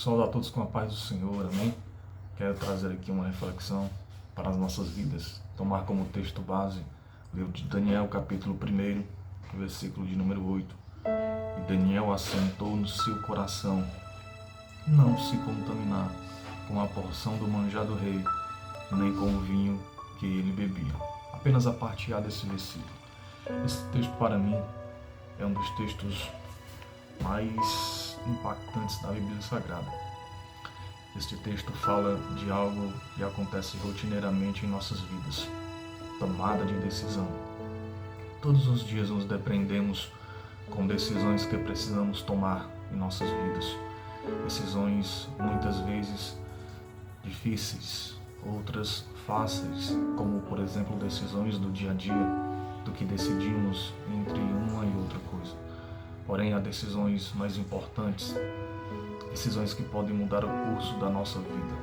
Saúde a todos com a paz do Senhor, amém? Quero trazer aqui uma reflexão para as nossas vidas. Tomar como texto base o livro de Daniel, capítulo 1, versículo de número 8. E Daniel assentou no seu coração não se contaminar com a porção do manjar do rei, nem com o vinho que ele bebia. Apenas a parte A desse versículo. Esse texto, para mim, é um dos textos mais impactantes da Bíblia Sagrada. Este texto fala de algo que acontece rotineiramente em nossas vidas: tomada de decisão. Todos os dias nos depreendemos com decisões que precisamos tomar em nossas vidas. Decisões muitas vezes difíceis, outras fáceis, como por exemplo decisões do dia a dia, do que decidimos entre uma e outra coisa. Porém, há decisões mais importantes, decisões que podem mudar o curso da nossa vida,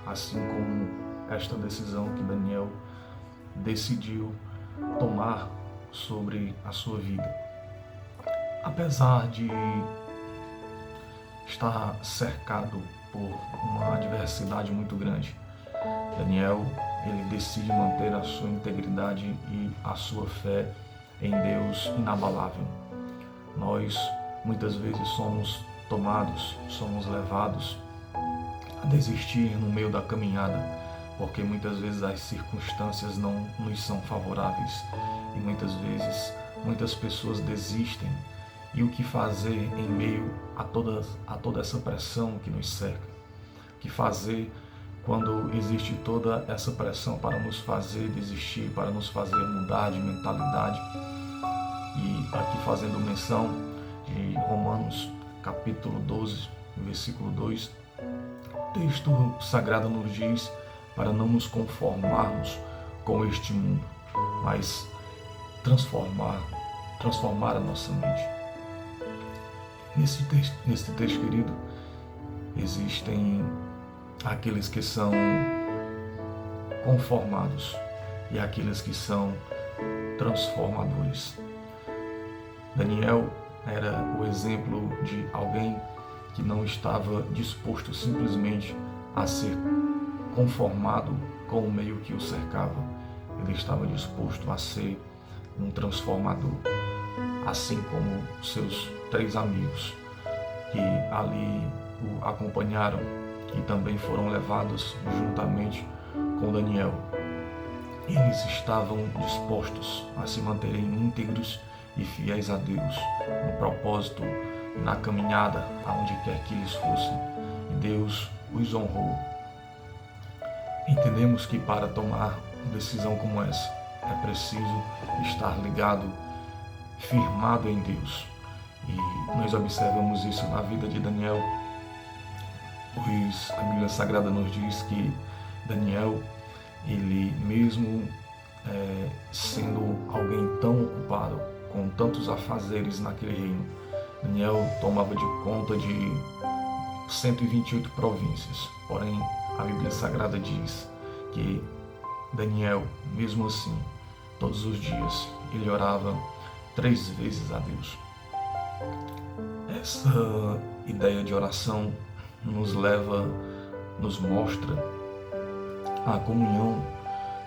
assim como esta decisão que Daniel decidiu tomar sobre a sua vida. Apesar de estar cercado por uma adversidade muito grande, Daniel, ele decide manter a sua integridade e a sua fé em Deus inabalável. Nós, muitas vezes, somos tomados, somos levados a desistir no meio da caminhada, porque muitas vezes as circunstâncias não nos são favoráveis e muitas vezes muitas pessoas desistem. E o que fazer em meio a toda essa pressão que nos cerca? O que fazer quando existe toda essa pressão para nos fazer desistir, para nos fazer mudar de mentalidade? E aqui fazendo menção de Romanos capítulo 12, versículo 2, o texto sagrado nos diz para não nos conformarmos com este mundo, mas transformar a nossa mente. Nesse texto, querido, existem aqueles que são conformados e aqueles que são transformadores. Daniel era o exemplo de alguém que não estava disposto simplesmente a ser conformado com o meio que o cercava. Ele estava disposto a ser um transformador, assim como seus 3 amigos que ali o acompanharam e também foram levados juntamente com Daniel. Eles estavam dispostos a se manterem íntegros e fiéis a Deus, no propósito, na caminhada, aonde quer que eles fossem. E Deus os honrou. Entendemos que para tomar uma decisão como essa, é preciso estar ligado, firmado em Deus. E nós observamos isso na vida de Daniel, pois a Bíblia Sagrada nos diz que Daniel, ele mesmo sendo alguém tão ocupado, com tantos afazeres naquele reino, Daniel tomava de conta de 128 províncias. Porém, a Bíblia Sagrada diz que Daniel, mesmo assim, todos os dias, ele orava 3 vezes a Deus. Essa ideia de oração nos mostra a comunhão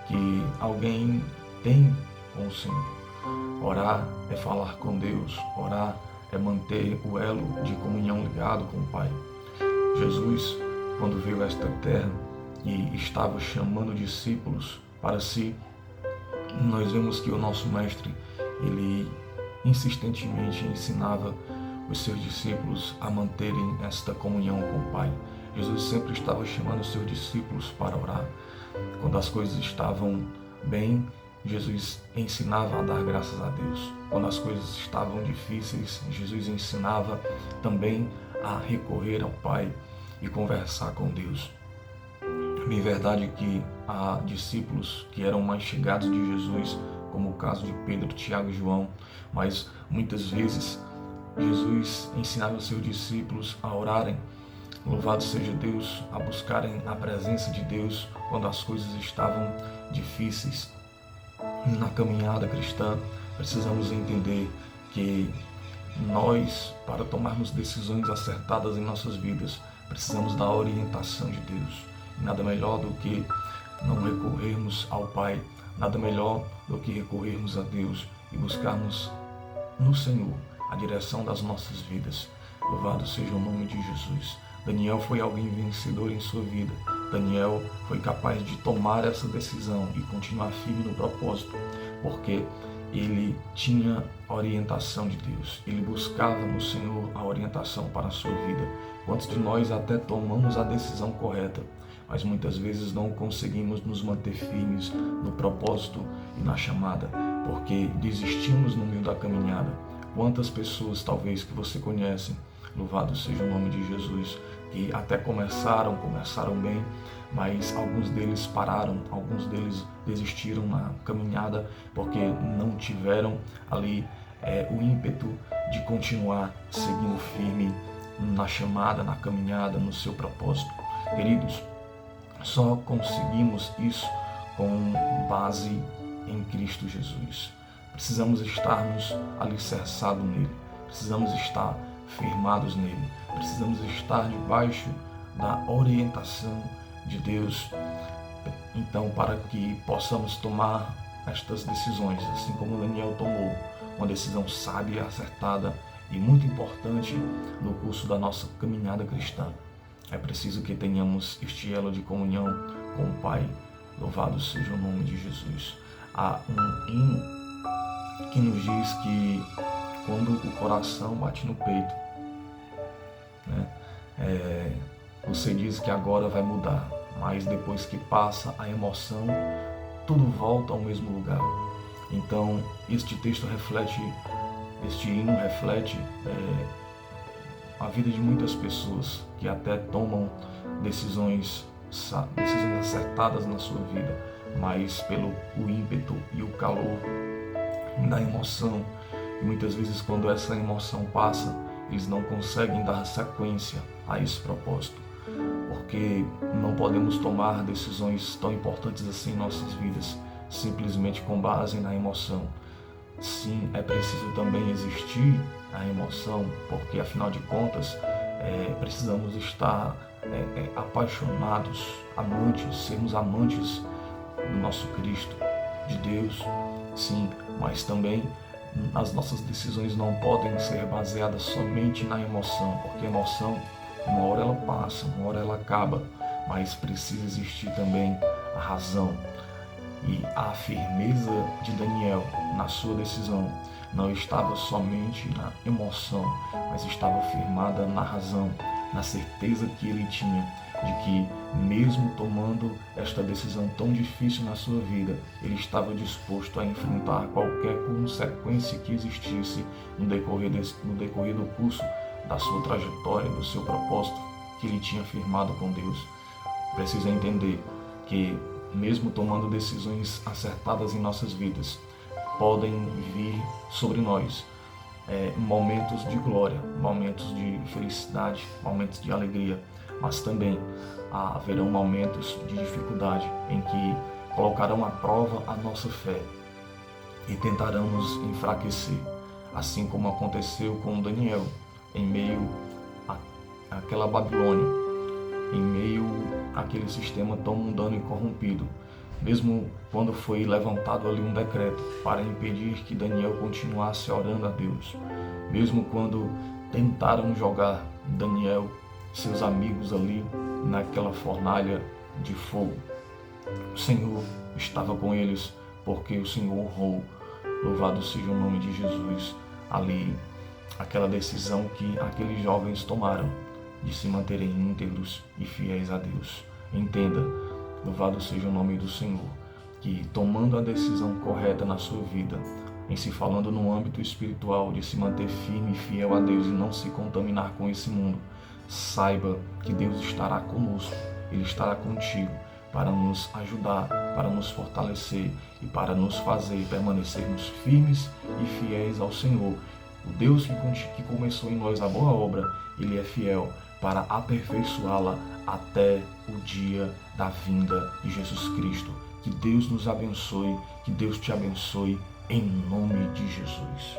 que alguém tem com o Senhor. Orar é falar com Deus, orar é manter o elo de comunhão ligado com o Pai. Jesus, quando veio a esta terra e estava chamando discípulos para si, nós vemos que o nosso Mestre, ele insistentemente ensinava os seus discípulos a manterem esta comunhão com o Pai. Jesus sempre estava chamando os seus discípulos para orar. Quando as coisas estavam bem, Jesus ensinava a dar graças a Deus. Quando as coisas estavam difíceis, Jesus ensinava também a recorrer ao Pai e conversar com Deus. É verdade que há discípulos que eram mais chegados de Jesus, como o caso de Pedro, Tiago e João, mas muitas vezes Jesus ensinava os seus discípulos a orarem, louvado seja Deus, a buscarem a presença de Deus quando as coisas estavam difíceis. Na caminhada cristã, precisamos entender que nós, para tomarmos decisões acertadas em nossas vidas, precisamos da orientação de Deus. E nada melhor do que não recorrermos ao Pai, nada melhor do que recorrermos a Deus e buscarmos no Senhor a direção das nossas vidas. Louvado seja o nome de Jesus. Daniel foi alguém vencedor em sua vida. Daniel foi capaz de tomar essa decisão e continuar firme no propósito, porque ele tinha a orientação de Deus. Ele buscava no Senhor a orientação para a sua vida. Quantos de nós até tomamos a decisão correta, mas muitas vezes não conseguimos nos manter firmes no propósito e na chamada, porque desistimos no meio da caminhada. Quantas pessoas talvez que você conhece, louvado seja o nome de Jesus, que até começaram bem, mas alguns deles pararam, alguns deles desistiram na caminhada porque não tiveram ali o ímpeto de continuar seguindo firme na chamada, na caminhada, no seu propósito. Queridos, só conseguimos isso com base em Cristo Jesus. Precisamos estarmos alicerçados nele, precisamos estar firmados nele, precisamos estar debaixo da orientação de Deus, então, para que possamos tomar estas decisões, assim como Daniel tomou uma decisão sábia, acertada e muito importante no curso da nossa caminhada cristã. É preciso que tenhamos este elo de comunhão com o Pai. Louvado seja o nome de Jesus. Há um hino que nos diz que quando o coração bate no peito, você diz que agora vai mudar, mas depois que passa a emoção, tudo volta ao mesmo lugar. Então, este hino reflete a vida de muitas pessoas que até tomam decisões acertadas na sua vida, mas pelo o ímpeto e o calor da emoção. E muitas vezes, quando essa emoção passa, eles não conseguem dar sequência a esse propósito, porque não podemos tomar decisões tão importantes assim em nossas vidas simplesmente com base na emoção. Sim, é preciso também existir a emoção, porque afinal de contas precisamos estar apaixonados, amantes, sermos amantes do nosso Cristo, de Deus, sim, mas também as nossas decisões não podem ser baseadas somente na emoção, porque a emoção, uma hora ela passa, uma hora ela acaba, mas precisa existir também a razão. E a firmeza de Daniel na sua decisão não estava somente na emoção, mas estava firmada na razão, na certeza que ele tinha de que, mesmo tomando esta decisão tão difícil na sua vida, ele estava disposto a enfrentar qualquer consequência que existisse no decorrer do curso da sua trajetória, do seu propósito que ele tinha firmado com Deus. Precisa entender que, mesmo tomando decisões acertadas em nossas vidas, podem vir sobre nós momentos de glória, momentos de felicidade, momentos de alegria, mas também haverão momentos de dificuldade em que colocarão à prova a nossa fé e tentarão nos enfraquecer, assim como aconteceu com Daniel em meio àquela Babilônia, em meio àquele sistema tão mundano e corrompido. Mesmo quando foi levantado ali um decreto para impedir que Daniel continuasse orando a Deus, mesmo quando tentaram jogar Daniel, seus amigos ali naquela fornalha de fogo, o Senhor estava com eles, porque o Senhor honrou, louvado seja o nome de Jesus, ali, aquela decisão que aqueles jovens tomaram de se manterem íntegros e fiéis a Deus. Entenda, louvado seja o nome do Senhor, que tomando a decisão correta na sua vida, em se falando no âmbito espiritual, de se manter firme e fiel a Deus e não se contaminar com esse mundo, saiba que Deus estará conosco, Ele estará contigo para nos ajudar, para nos fortalecer e para nos fazer permanecermos firmes e fiéis ao Senhor. O Deus que começou em nós a boa obra, Ele é fiel para aperfeiçoá-la até o dia da vinda de Jesus Cristo. Que Deus nos abençoe, que Deus te abençoe, em nome de Jesus.